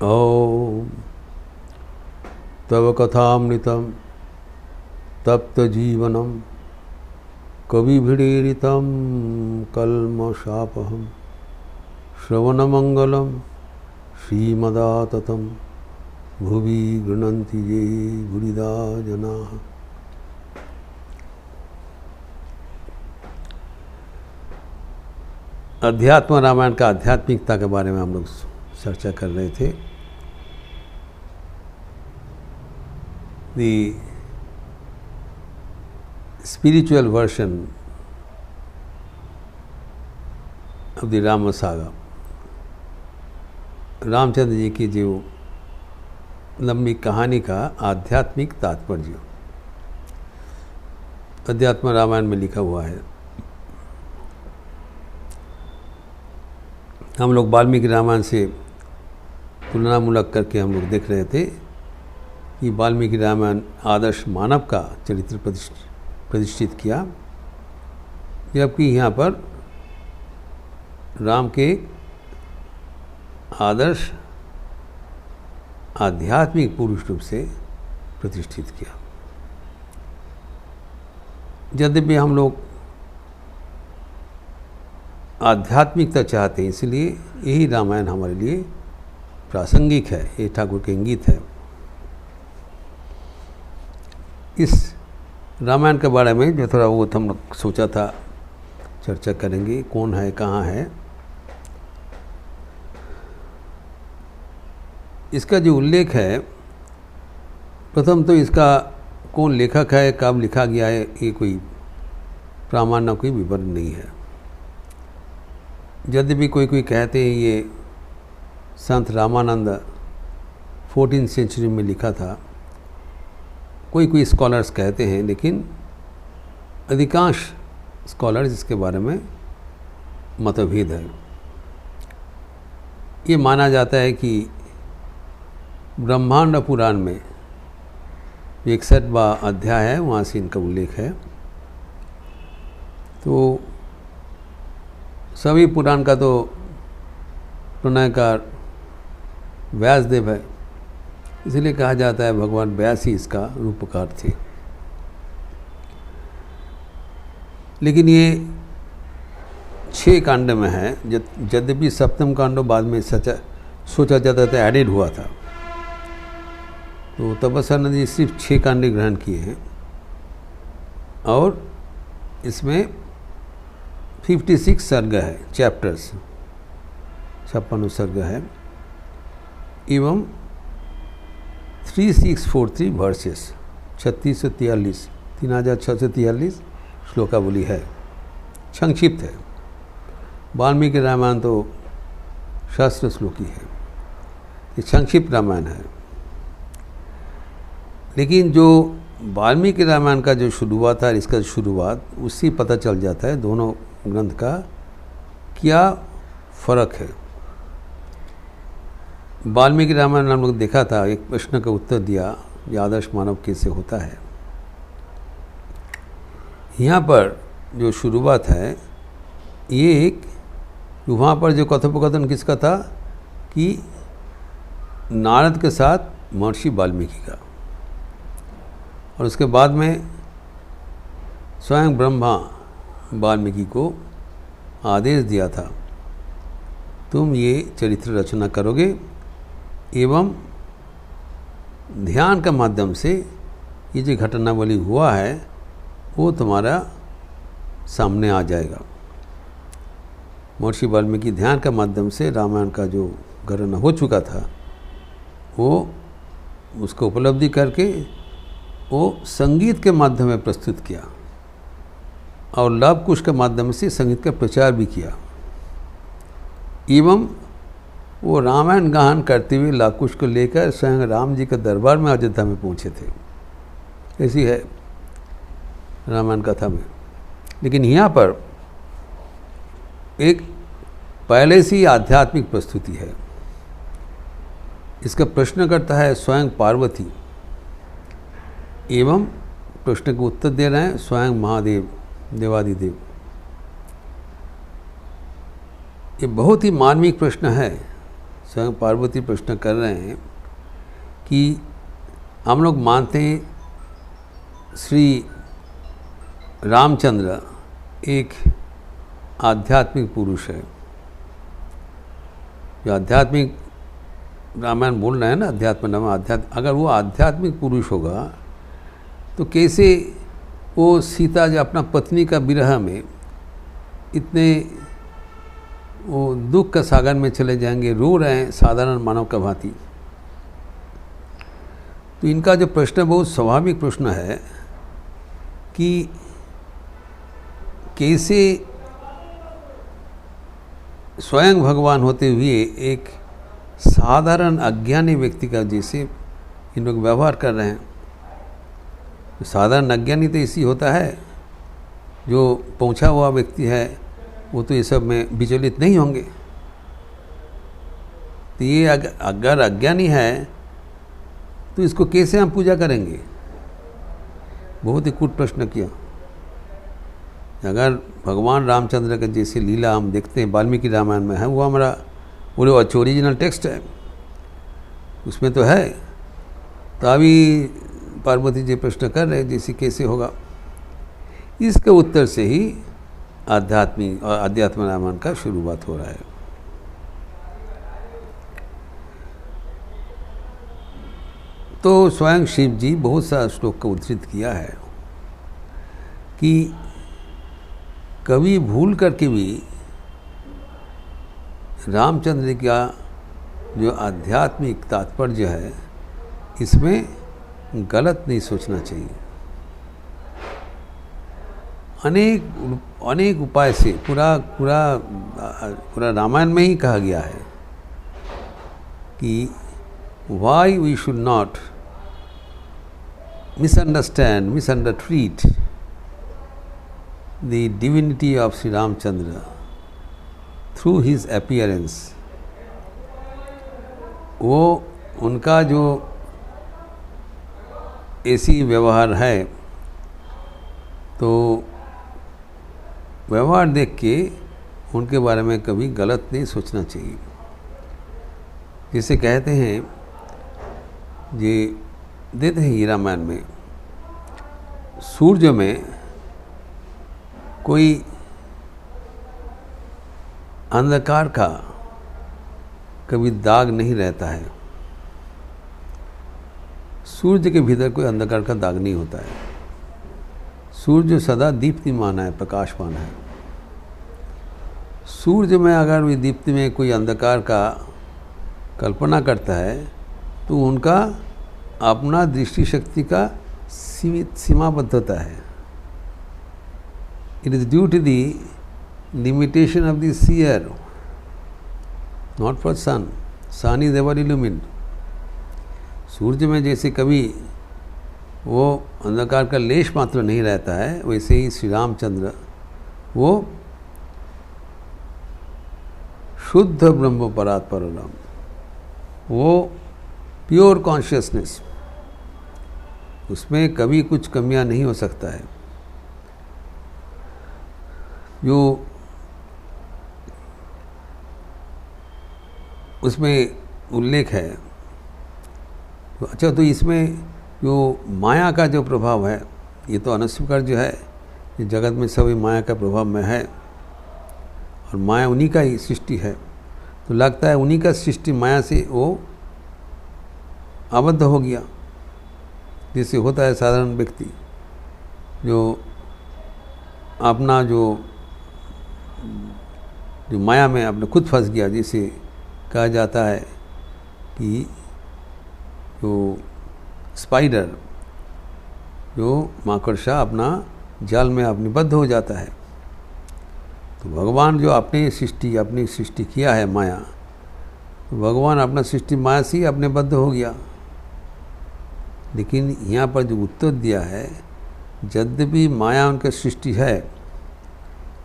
ॐ तव कथामृतं तप्तजीवनं कविभिरीडितं कल्मषापहं श्रवणमंगलं श्रीमदाततं भुवि गृह्णन्ति ये बुरिदा जनाः। अध्यात्म रामायण का आध्यात्मिकता के बारे में हम लोग चर्चा कर रहे थे। The spiritual version of the Rama saga, Ramchandra ji की जो लंबी कहानी का आध्यात्मिक तात्पर्य अध्यात्म रामायण में लिखा हुआ है। हम लोग वाल्मीकि रामायण से तुलनामूलक करके हम लोग देख रहे थे कि वाल्मीकि रामायण आदर्श मानव का चरित्र प्रतिष्ठित किया, जबकि यहाँ पर राम के आदर्श आध्यात्मिक पुरुष रूप से प्रतिष्ठित किया। यद्यपि हम लोग आध्यात्मिकता चाहते हैं, इसलिए यही रामायण हमारे लिए प्रासंगिक है, ये ठाकुर के इंगित है। इस रामायण के बारे में जो थोड़ा बहुत हम लोग सोचा था चर्चा करेंगे, कौन है, कहाँ है। इसका जो उल्लेख है, प्रथम तो इसका कौन लेखक है, कब लिखा गया है, ये कोई प्रामाण्य कोई विवरण नहीं है। यद्यपि कोई कहते हैं ये संत रामानंद 14th सेंचुरी में लिखा था, कोई स्कॉलर्स कहते हैं, लेकिन अधिकांश स्कॉलर्स इसके बारे में मतभेद है। ये माना जाता है कि ब्रह्मांड पुराण में 61वां अध्याय है, वहाँ से इनका उल्लेख है। तो सभी पुराण का तो प्रणयकार व्यासदेव है, इसलिए कहा जाता है भगवान व्यास ही इसका रूपकार थे। लेकिन ये 6 कांड में है, यद्यपि सप्तम कांडो बाद में सोचा जाता था एडेड हुआ था। तो तपस्या नदी सिर्फ 6 कांड ग्रहण किए हैं और इसमें 56 सर्ग है, चैप्टर्स 56 सर्ग है, एवं 3643 वर्सेस 3643 श्लोकावली है। संक्षिप्त है। वाल्मीकि रामायण तो शास्त्र श्लोकी है, ये संक्षिप्त रामायण है। लेकिन जो वाल्मीकि रामायण का जो शुरुआत है, इसका शुरुआत उससे पता चल जाता है दोनों ग्रंथ का क्या फ़र्क है। वाल्मीकि रामायण हम लोग देखा था, एक प्रश्न का उत्तर दिया, ये आदर्श मानव कैसे होता है। यहाँ पर जो शुरुआत है, ये एक वहाँ पर जो कथोपकथन किसका था कि नारद के साथ महर्षि वाल्मीकि का, और उसके बाद में स्वयं ब्रह्मा वाल्मीकि को आदेश दिया था, तुम ये चरित्र रचना करोगे एवं ध्यान के माध्यम से ये जो घटनावली हुआ है वो तुम्हारा सामने आ जाएगा। महर्षि वाल्मीकि ध्यान के माध्यम से रामायण का जो घटना हो चुका था वो उसको उपलब्धि करके वो संगीत के माध्यम में प्रस्तुत किया और लव कुश के माध्यम से संगीत का प्रचार भी किया। एवं वो रामायण गान करते हुए लव कुश को लेकर स्वयं राम जी के दरबार में अयोध्या में पहुँचे थे। ऐसी है रामायण कथा में। लेकिन यहाँ पर एक पहले से ही आध्यात्मिक प्रस्तुति है। इसका प्रश्न करता है स्वयं पार्वती, एवं प्रश्न को उत्तर दे रहे हैं स्वयं महादेव देवादिदेव। ये बहुत ही मार्मिक प्रश्न है, स्वयं पार्वती प्रश्न कर रहे हैं कि हम लोग मानते हैं श्री रामचंद्र एक आध्यात्मिक पुरुष है। जो आध्यात्मिक रामायण बोल रहे हैं ना, अगर वो आध्यात्मिक पुरुष होगा तो कैसे वो सीता जो अपना पत्नी का विरह में इतने वो दुख का सागर में चले जाएंगे, रो रहे हैं साधारण मानव का भांति। तो इनका जो प्रश्न बहुत स्वाभाविक प्रश्न है कि कैसे स्वयं भगवान होते हुए एक साधारण अज्ञानी व्यक्ति का जैसे इन लोग व्यवहार कर रहे हैं। साधारण अज्ञानी तो इसी होता है, जो पहुंचा हुआ व्यक्ति है वो तो ये सब में विचलित नहीं होंगे। तो ये अगर अज्ञानी है तो इसको कैसे हम पूजा करेंगे? बहुत ही कूट प्रश्न किया। अगर भगवान रामचंद्र का जैसे लीला हम देखते हैं वाल्मीकि रामायण में है, वो हमारा पूरे अच्छी ओरिजिनल टेक्स्ट है, उसमें तो है। तो अभी पार्वती जी प्रश्न कर रहे जैसे कैसे होगा, इसके उत्तर से ही अध्यात्म रामायण का शुरुआत हो रहा है। तो स्वयं शिव जी बहुत सा श्लोक को उद्धृत किया है कि कभी भूल करके भी रामचंद्र का जो आध्यात्मिक तात्पर्य है इसमें गलत नहीं सोचना चाहिए। अनेक उपाय से पूरा रामायण में ही कहा गया है कि why we should not misundertreat the divinity of Sri Ramchandra through his appearance। वो उनका जो ऐसी व्यवहार है तो व्यवहार देख के उनके बारे में कभी गलत नहीं सोचना चाहिए। जैसे कहते हैं ये देते हैं ये रामायण में, सूर्य में कोई अंधकार का कभी दाग नहीं रहता है। सूर्य के भीतर कोई अंधकार का दाग नहीं होता है। सूर्य सदा दीप्तिमान है, प्रकाशमान है। सूर्य में अगर भी दीप्ति में कोई अंधकार का कल्पना करता है तो उनका अपना दृष्टि शक्ति का सीमाबद्धता है। It is due to the limitation of the seer, not for sun. Sun is ever illumined. सूर्य में जैसे कभी वो अंधकार का लेश मात्र नहीं रहता है, वैसे ही श्री रामचंद्र वो शुद्ध ब्रह्म परात्परम, वो प्योर कॉन्शियसनेस, उसमें कभी कुछ कमियां नहीं हो सकता है। जो उसमें उल्लेख है तो अच्छा, तो इसमें जो माया का जो प्रभाव है ये तो अनस्वीकार्य है। ये जगत में सभी माया का प्रभाव में है और माया उन्हीं का ही सृष्टि है। तो लगता है उन्हीं का सृष्टि माया से वो आबद्ध हो गया, जैसे होता है साधारण व्यक्ति जो अपना जो माया में अपने खुद फंस गया। जिसे कहा जाता है कि जो स्पाइडर, जो माकड़सा अपना जाल में निबद्ध हो जाता है। तो भगवान जो अपनी सृष्टि किया है माया, तो भगवान अपना सृष्टि माया से ही अपने बद्ध हो गया। लेकिन यहाँ पर जो उत्तर दिया है, यद्यपि माया उनका सृष्टि है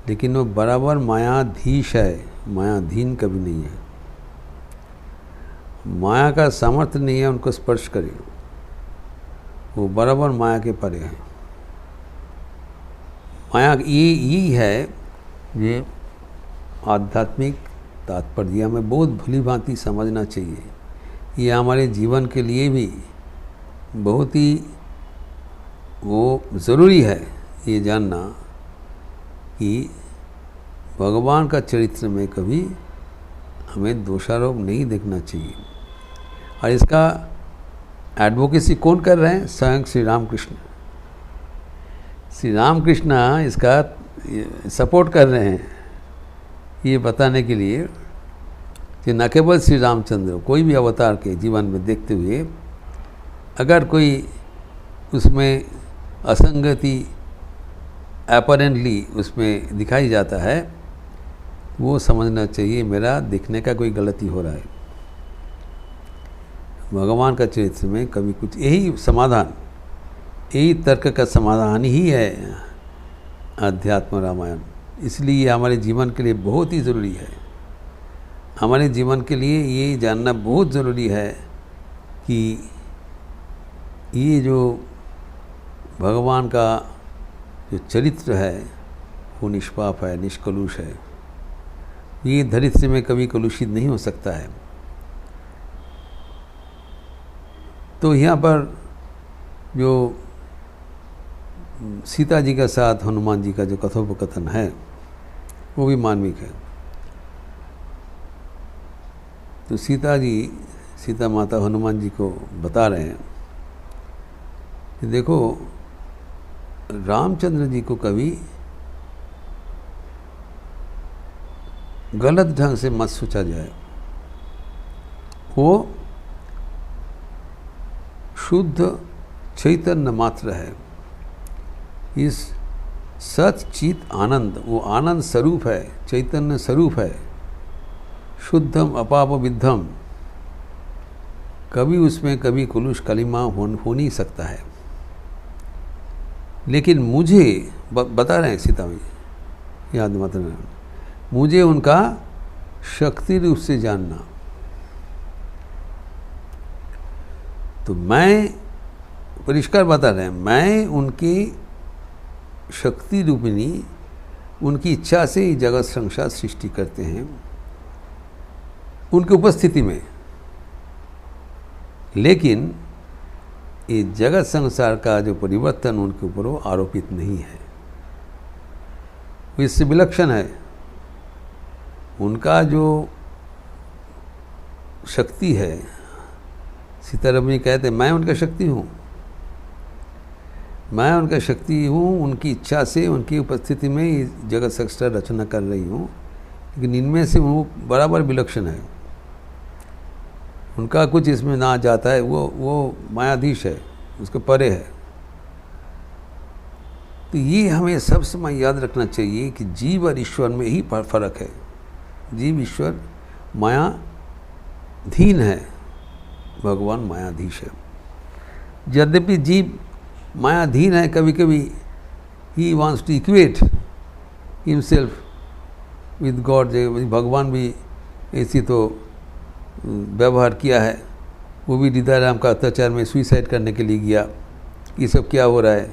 लेकिन वो बराबर मायाधीश है, मायाधीन कभी नहीं है। माया का सामर्थ्य नहीं है उनको स्पर्श करे, वो बराबर माया के परे हैं। माया ये है ये आध्यात्मिक तात्पर्य हमें बहुत भली भांति समझना चाहिए। ये हमारे जीवन के लिए भी बहुत ही वो ज़रूरी है ये जानना कि भगवान का चरित्र में कभी हमें दोषारोप नहीं देखना चाहिए। और इसका एडवोकेसी कौन कर रहे हैं? स्वयं श्री रामकृष्ण। श्री रामकृष्ण इसका सपोर्ट कर रहे हैं ये बताने के लिए कि न केवल श्री रामचंद्र, कोई भी अवतार के जीवन में देखते हुए अगर कोई उसमें असंगति अपरेंटली उसमें दिखाई जाता है, वो समझना चाहिए मेरा देखने का कोई गलती हो रहा है। भगवान का चरित्र में कभी कुछ, यही समाधान, यही तर्क का समाधान ही है अध्यात्म रामायण। इसलिए हमारे जीवन के लिए बहुत ही ज़रूरी है। हमारे जीवन के लिए ये जानना बहुत ज़रूरी है कि ये जो भगवान का जो चरित्र है वो निष्पाप है, निष्कलुष है। ये धरित्र में कभी कलुषित नहीं हो सकता है। तो यहाँ पर जो सीता जी के साथ हनुमान जी का जो कथोपकथन है वो भी मार्मिक है। तो सीता माता हनुमान जी को बता रहे हैं कि देखो, रामचंद्र जी को कभी गलत ढंग से मत सोचा जाए। वो शुद्ध चैतन्य मात्र है। इस सत चित आनंद, वो आनंद स्वरूप है, चैतन्य स्वरूप है, शुद्धम अपाप विद्धम। कभी उसमें कभी कुलुष कलिमा हो नहीं सकता है। लेकिन मुझे बता रहे हैं सीता जी, याद मत रहे, मुझे उनका शक्ति रूप से जानना। तो मैं परिष्कार बता रहे हैं, मैं उनकी शक्ति रूपिणी, उनकी इच्छा से ही जगत संसार सृष्टि करते हैं उनकी उपस्थिति में। लेकिन ये जगत संसार का जो परिवर्तन उनके ऊपर वो आरोपित नहीं है, वो इससे विलक्षण है। उनका जो शक्ति है, सीतारमणी कहते मैं उनका शक्ति हूँ, मैं उनका शक्ति हूँ। उनकी इच्छा से, उनकी उपस्थिति में ये जगत संसार रचना कर रही हूँ। लेकिन इनमें से वो बराबर विलक्षण है। उनका कुछ इसमें ना जाता है, वो मायाधीश है, उसके परे है। तो ये हमें सब समय याद रखना चाहिए कि जीव और ईश्वर में ही फर्क है। जीव ईश्वर मायाधीन है, भगवान मायाधीश है। यद्यपि जीव मायाधीन है, कभी कभी he wants to equate himself with God. भगवान भी ऐसी तो व्यवहार किया है। वो भी दीदाराम का अत्याचार में सुइसाइड करने के लिए गया। ये सब क्या हो रहा है?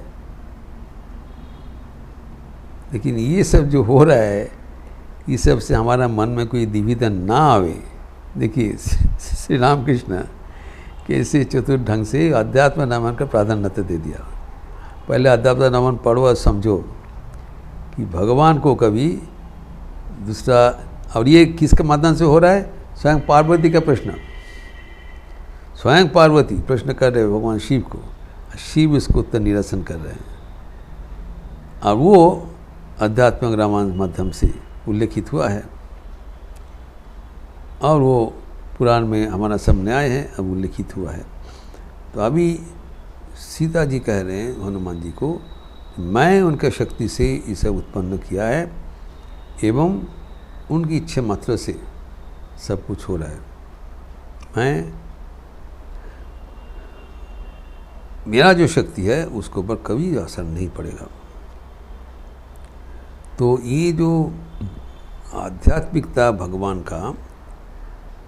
लेकिन ये सब जो हो रहा है, ये सब से हमारा मन में कोई द्विधा ना आवे। देखिए श्री रामकृष्ण कैसे चतुर ढंग से अध्यात्म रामायण का प्राधान्यता दे दिया। पहले अध्यात्म रामायण पढ़ो और समझो कि भगवान को कभी दूसरा, और ये किसके माध्यम से हो रहा है? स्वयं पार्वती का प्रश्न, स्वयं पार्वती प्रश्न कर रहे हैं भगवान शिव को, शिव इसको उत्तर निरसन कर रहे हैं। और वो आध्यात्मिक रामायण माध्यम से उल्लेखित हुआ है और वो पुराण में हमारा सब न्याय है, अब उल्लेखित हुआ है। तो अभी सीता जी कह रहे हैं हनुमान जी को, मैं उनके शक्ति से इसे उत्पन्न किया है एवं उनकी इच्छा मात्र से सब कुछ हो रहा है। मेरा जो शक्ति है उसके ऊपर कभी असर नहीं पड़ेगा। तो ये जो आध्यात्मिकता भगवान का,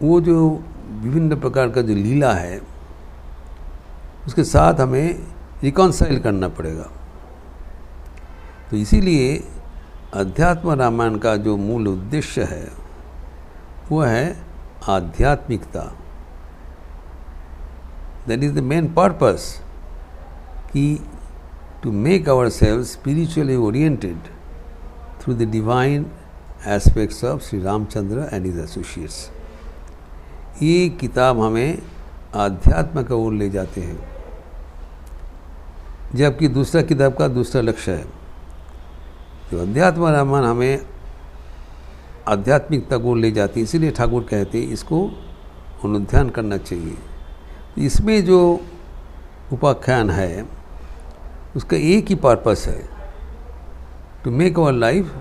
वो जो विभिन्न प्रकार का जो लीला है, उसके साथ हमें रिकॉन्साइल करना पड़ेगा। तो इसीलिए अध्यात्म रामायण का जो मूल उद्देश्य है वो है आध्यात्मिकता। That is the main purpose कि to make ourselves spiritually oriented through the divine aspects of Sri Ramchandra and his associates। ये किताब हमें आध्यात्म की ओर ले जाते हैं, जबकि दूसरा किताब का दूसरा लक्ष्य है। तो अध्यात्म रामायण हमें आध्यात्मिकता को ले जाती है, इसीलिए ठाकुर कहते हैं इसको अनुध्यान करना चाहिए। इसमें जो उपाख्यान है उसका एक ही पर्पस है, to make our life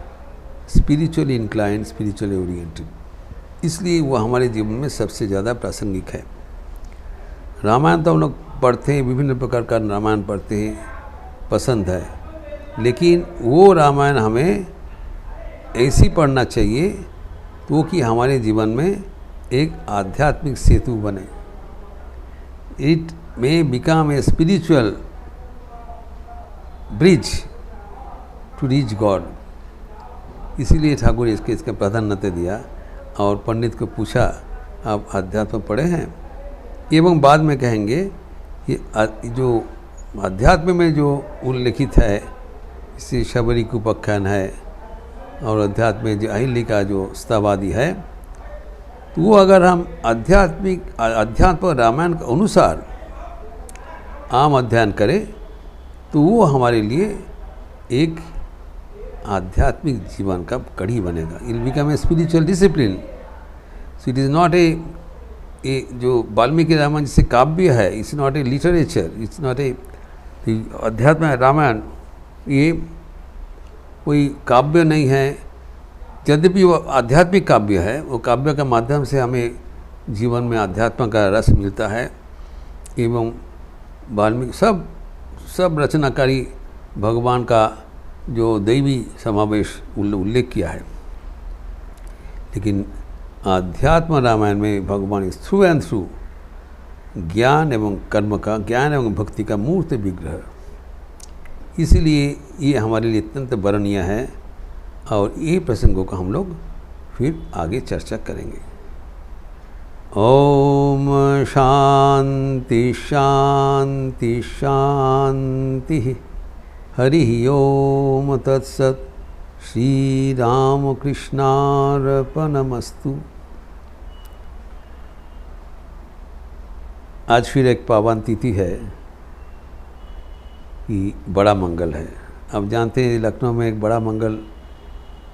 spiritually inclined, spiritually oriented. इसलिए वो हमारे जीवन में सबसे ज़्यादा प्रासंगिक है। रामायण तो हम लोग पढ़ते हैं, विभिन्न प्रकार का रामायण पढ़ते हैं, पसंद है, लेकिन वो रामायण हमें ऐसी पढ़ना चाहिए तो कि हमारे जीवन में एक आध्यात्मिक सेतु बने। It may become a spiritual bridge to reach God. इसीलिए ठाकुर इसके प्राधान्यता दिया और पंडित को पूछा आप अध्यात्म पढ़े हैं, एवं बाद में कहेंगे ये जो अध्यात्म में जो उल्लेखित है, इससे शबरी का उपाख्यान है और अध्यात्म में जो अहिल्या का जो स्तवादि है, तो वो अगर हम अध्यात्म रामायण के अनुसार आम अध्ययन करें तो वो हमारे लिए एक आध्यात्मिक जीवन का कड़ी बनेगा। It become a spiritual discipline. So it is not a जो वाल्मीकि रामायण जिसे काव्य है, it's not A literature, it's not a अध्यात्म रामायण ये कोई काव्य नहीं है। यद्यपि वो आध्यात्मिक काव्य है, वो काव्य के माध्यम से हमें जीवन में अध्यात्म का रस मिलता है। एवं वाल्मीकि सब रचनाकारी भगवान का जो दैवी समावेश उल्लेख किया है, लेकिन आध्यात्म रामायण में भगवान थ्रू एंड थ्रू ज्ञान एवं कर्म का, ज्ञान एवं भक्ति का मूर्त विग्रह। इसीलिए ये हमारे लिए अत्यंत वरणीय है और ये प्रसंगों का हम लोग फिर आगे चर्चा करेंगे। ओम शांति शांति शांति। हरि ओम तत्सत। श्री राम कृष्णार्पणमस्तु। आज फिर एक पावन तिथि है कि बड़ा मंगल है। अब जानते हैं लखनऊ में एक बड़ा मंगल,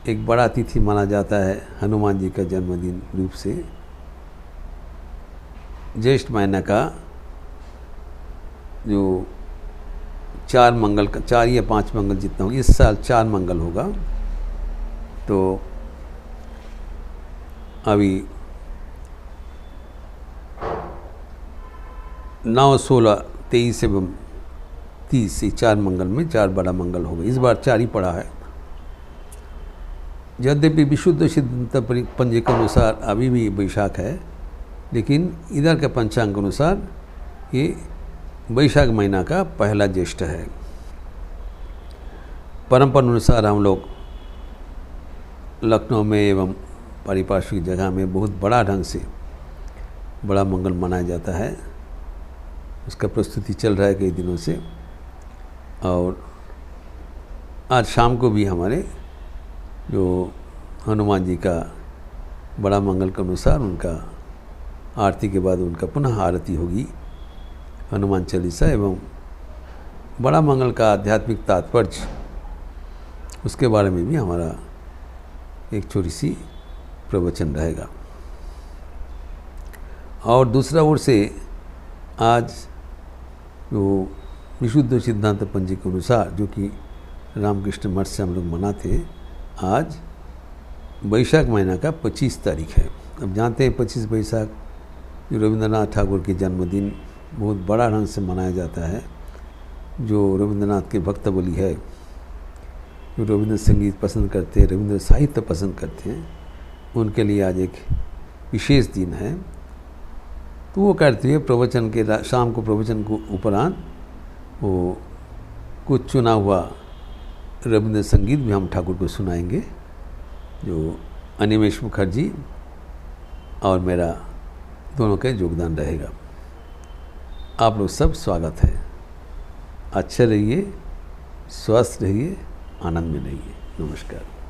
एक बड़ा तिथि माना जाता है हनुमान जी का जन्मदिन रूप से। ज्येष्ठ महीना का जो 4 मंगल का, 4 या 5 मंगल जितना होगा, इस साल 4 मंगल होगा। तो अभी 9, 16, 23 एवं 30 से 4 मंगल में 4 बड़ा मंगल होगा। इस बार 4 ही पड़ा है। यद्यपि विशुद्ध सिद्धांत पंजी के अनुसार अभी भी वैशाख है, लेकिन इधर के पंचांग के अनुसार ये वैशाख महीना का पहला ज्येष्ठ है। परंपरा अनुसार हम लोग लखनऊ में एवं पारिपार्श्विक जगह में बहुत बड़ा ढंग से बड़ा मंगल मनाया जाता है। उसका प्रस्तुति चल रहा है कई दिनों से। और आज शाम को भी हमारे जो हनुमान जी का बड़ा मंगल के अनुसार उनका आरती के बाद उनका पुनः आरती होगी, हनुमान चालीसा एवं बड़ा मंगल का आध्यात्मिक तात्पर्य, उसके बारे में भी हमारा एक छोटी सी प्रवचन रहेगा। और दूसरा ओर से आज जो विशुद्ध सिद्धांत पंजी के अनुसार जो कि रामकृष्ण मठ से हम लोग मनाते, आज वैशाख महीना का 25 तारीख है। अब जानते हैं 25 वैशाख जो रविंद्रनाथ ठाकुर के जन्मदिन बहुत बड़ा ढंग से मनाया जाता है। जो रविंद्रनाथ के भक्त बलि है, जो रविंद्र संगीत पसंद करते हैं, रविंद्र साहित्य पसंद करते हैं, उनके लिए आज एक विशेष दिन है। तो वो करते हुए प्रवचन के शाम को प्रवचन को उपरांत वो कुछ चुना हुआ रविंद्र संगीत भी हम ठाकुर को सुनाएंगे। जो अनिमेश मुखर्जी और मेरा दोनों का योगदान रहेगा। आप लोग सब स्वागत है। अच्छे रहिए, स्वस्थ रहिए, आनंद में रहिए। नमस्कार।